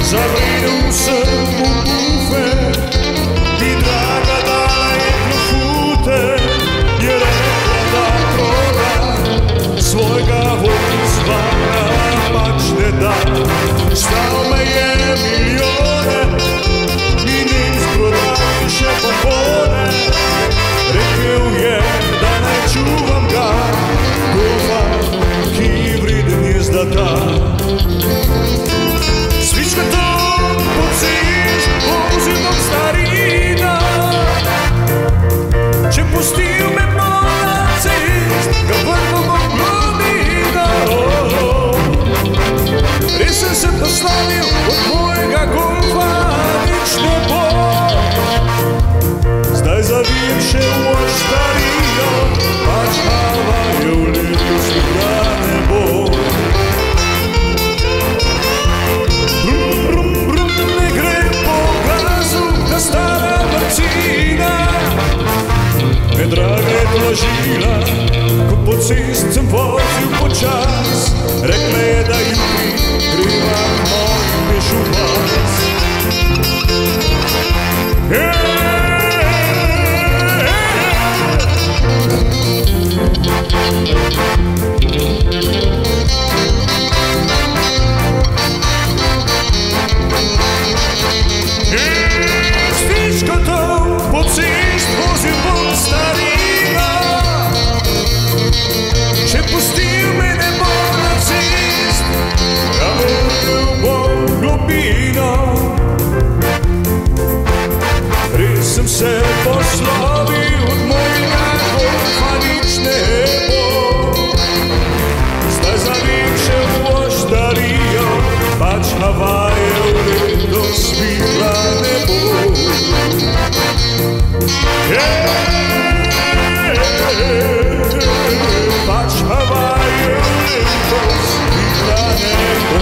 Zavrinu sam u bufe i draga dala je profute, je rekla da proda svojega Volkswagena pač ne da. Stao me je milijone i nič prodaju še popone. Rekel je da ne čuvam ga, golfa, ki vriden je zdata. Svička to pociš, ozirnom starina, če pustil me na cest, ga vrnom oblovina. Res sem se poslavil od mojega golfa, nič ne bo. Zdaj zavijem še v oštarino, pač Havajev letos ga ne bo. Ne gre po gazu, ta stara marcina me draga je blažila, ko po cest sem vozil počas. Rekla je da jutri greva moj mešuvac. Stičko to po cest vozil bom starina, če pustil me ne bo na cest, ja vrnil bom globino. Res sem se poslovil od mojega golfa, nič ne bo. Zdaj zavim še v oštarijo, pač Havajev letos svitla ne bo. Pač Havajev letos svitla ne bo.